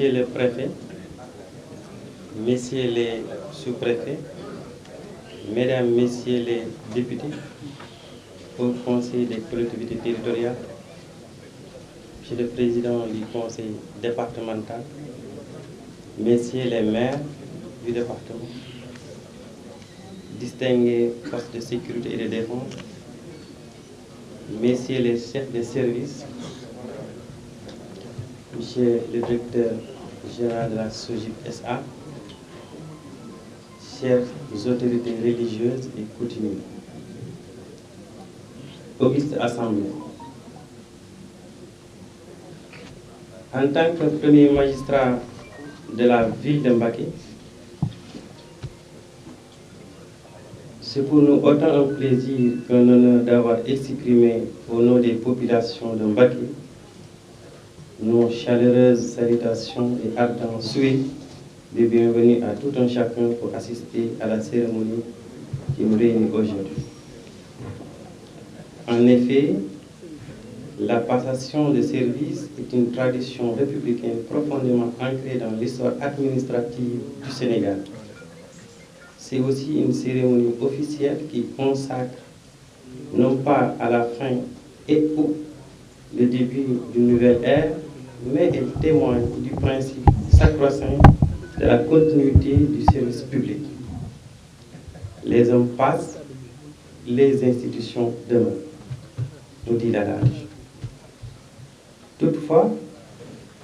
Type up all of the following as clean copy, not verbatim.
Monsieur le préfet, Messieurs les sous-préfets, Mesdames, Messieurs les députés, au Conseil des collectivités territoriales, Monsieur le Président du Conseil départemental, Messieurs les maires du département, distingués forces de sécurité et de défense, Messieurs les chefs de service, Monsieur le directeur général de la SOGIP SA, chères autorités religieuses et coutumières, auguste assemblée. En tant que premier magistrat de la ville de Mbacké, c'est pour nous autant un plaisir qu'un honneur d'avoir exprimé au nom des populations de Mbacké nos chaleureuses salutations et ardents souhaits de bienvenue à tout un chacun pour assister à la cérémonie qui nous réunit aujourd'hui. En effet, la passation de service est une tradition républicaine profondément ancrée dans l'histoire administrative du Sénégal. C'est aussi une cérémonie officielle qui consacre non pas à la fin et ou le début d'une nouvelle ère, mais elle témoigne du principe sacro-saint de la continuité du service public. Les hommes passent, les institutions demeurent, nous dit l'adage. Toutefois,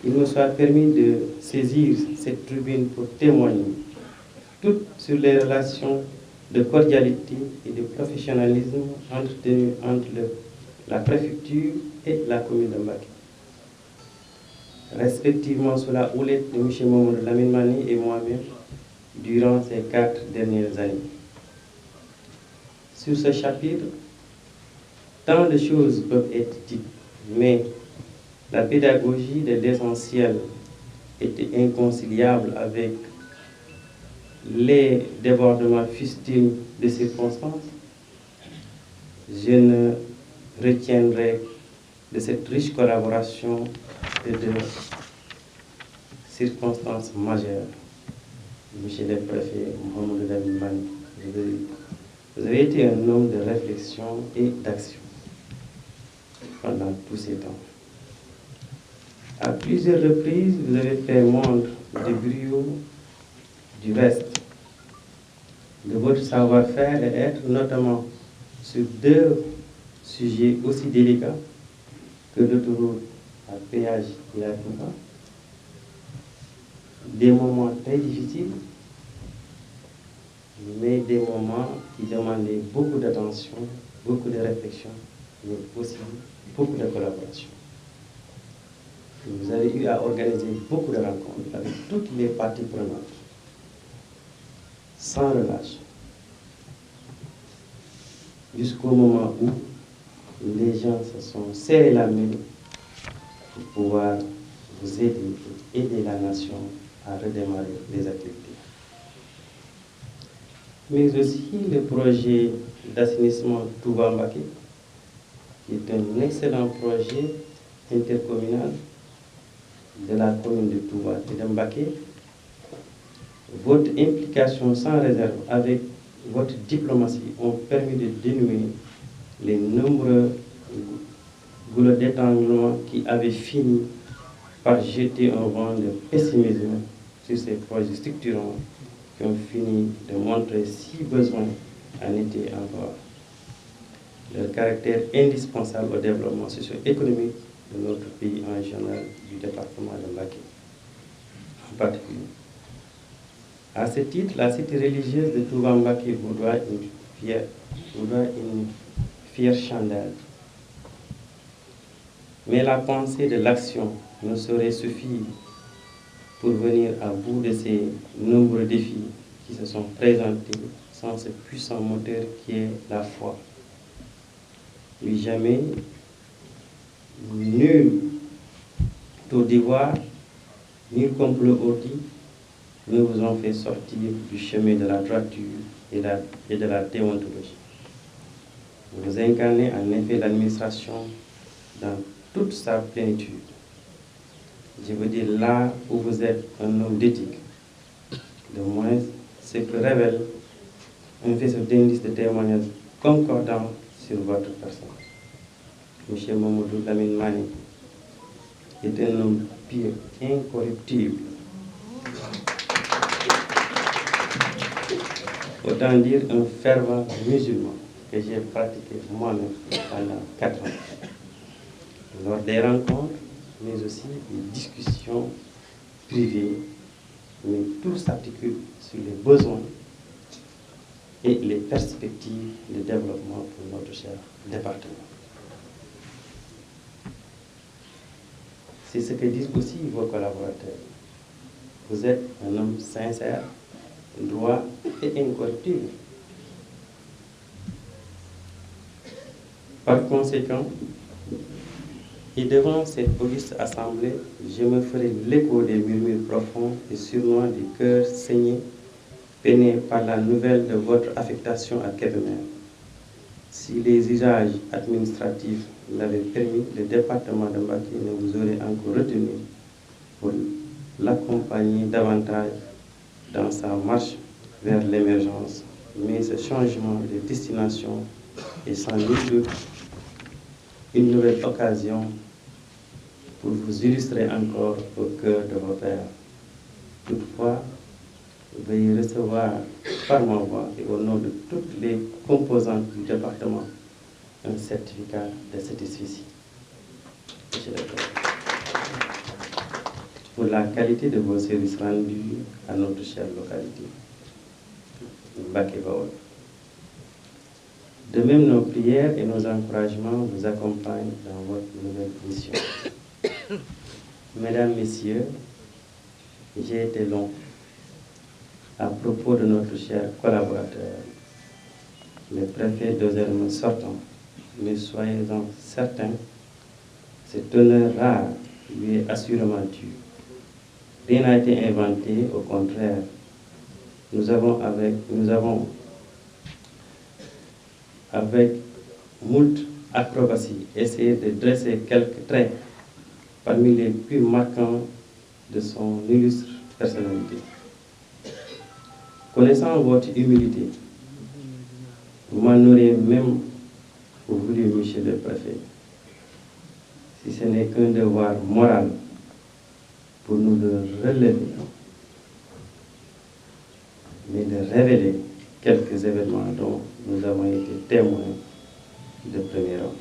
il me soit permis de saisir cette tribune pour témoigner tout sur les relations de cordialité et de professionnalisme entretenues entre la préfecture et la commune de Mbacké, respectivement sous la houlette de M. Mamadou Lamine Mané et moi-même durant ces 4 dernières années. Sur ce chapitre, tant de choses peuvent être dites, mais la pédagogie de l'essentiel était inconciliable avec les débordements fustiges de circonstances. Je ne retiendrai de cette riche collaboration que de circonstances majeures. Monsieur le préfet Mamadou Lamine Mané, vous avez été un homme de réflexion et d'action pendant tous ces temps. À plusieurs reprises, vous avez fait montre de brio, du reste, de votre savoir-faire et être, notamment sur 2 sujets aussi délicats que l'autoroute à péage et à Touba. Des moments très difficiles, mais des moments qui demandaient beaucoup d'attention, beaucoup de réflexion, mais aussi beaucoup de collaboration. Vous avez eu à organiser beaucoup de rencontres avec toutes les parties prenantes, sans relâche, jusqu'au moment où les gens se sont serrés la main pour pouvoir vous aider et aider la nation à redémarrer les activités. Mais aussi le projet d'assainissement Touba Mbacké, qui est un excellent projet intercommunal de la commune de Touba et de Mbacké. Votre implication sans réserve avec votre diplomatie ont permis de dénouer les nombreux goulots d'étranglement qui avaient fini par jeter un vent de pessimisme sur ces projets structurants qui ont fini de montrer, si besoin en était encore, leur caractère indispensable au développement socio-économique de notre pays en général, du département de Mbacké en particulier. À ce titre, la cité religieuse de Touba Mbacké vous doit une fière chandelle. Mais la pensée de l'action ne saurait suffire pour venir à bout de ces nombreux défis qui se sont présentés sans ce puissant moteur qui est la foi. Plus jamais, nul taux d'ivoire, nul complot ourdi ne vous ont fait sortir du chemin de la droiture et de la déontologie. Vous incarnez en effet l'administration dans toute sa plénitude. je veux dire là où vous êtes un homme d'éthique, de moins ce que révèle un faisceau d'indices de témoignages concordants sur votre personne. M. Mamadou Lamine Mani est un homme pur, incorruptible. Autant dire un fervent musulman que j'ai pratiqué moi-même pendant 4 ans. Lors des rencontres, mais aussi des discussions privées, mais tout s'articule sur les besoins et les perspectives de développement pour notre cher département. C'est ce que disent aussi vos collaborateurs. Vous êtes un homme sincère, droit et incorruptible. Par conséquent, et devant cette auguste assemblée, je me ferai l'écho des murmures profonds et sournois des cœurs saignés, peinés par la nouvelle de votre affectation à Kébémer. Si les usages administratifs l'avaient permis, le département de Mbacké ne vous aurait encore retenu pour l'accompagner davantage dans sa marche vers l'émergence. Mais ce changement de destination est sans doute une nouvelle occasion pour vous illustrer encore au cœur de vos pairs. Toutefois, veuillez recevoir par ma voix et au nom de toutes les composantes du département un certificat de satisfaction. Monsieur le Président, pour la qualité de vos services rendus à notre chère localité, Mbacké Bawol. De même, nos prières et nos encouragements vous accompagnent dans votre nouvelle mission. Mesdames, Messieurs, j'ai été long à propos de notre cher collaborateur, le préfet d'Ozerme sortant, mais soyez-en certains, cet honneur rare lui est assurément dû. Rien n'a été inventé, au contraire, nous avons avec moult acrobatie essayé de dresser quelques traits parmi les plus marquants de son illustre personnalité. Connaissant votre humilité, vous m'en aurez même voulu, monsieur le préfet, si ce n'est qu'un devoir moral pour nous de relever, mais de révéler quelques événements dont nous avons été témoins de premier ordre.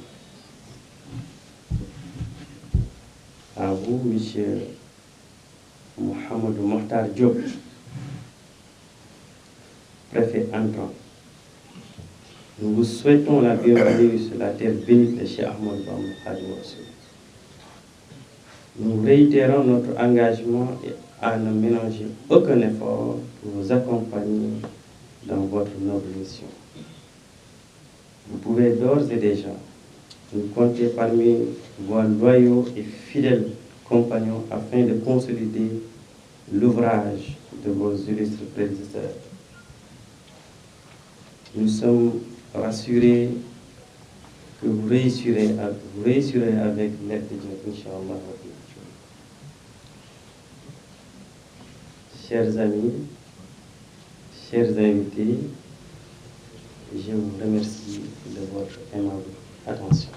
À vous, monsieur Mohamed Mokhtar Diop, préfet entrant, nous vous souhaitons la bienvenue sur la terre bénite de Cheikh Ahmadou Bamba Khadimou Rassoul. Nous réitérons notre engagement à ne ménager aucun effort pour vous accompagner dans votre noble mission. Vous pouvez d'ores et déjà nous compter parmi vos loyaux et fidèles compagnons afin de consolider l'ouvrage de vos illustres prédécesseurs. Nous sommes rassurés que vous réussirez avec l'aide de Dieu, Inch'Allah. Chers amis, chers invités, je vous remercie de votre aimable attention.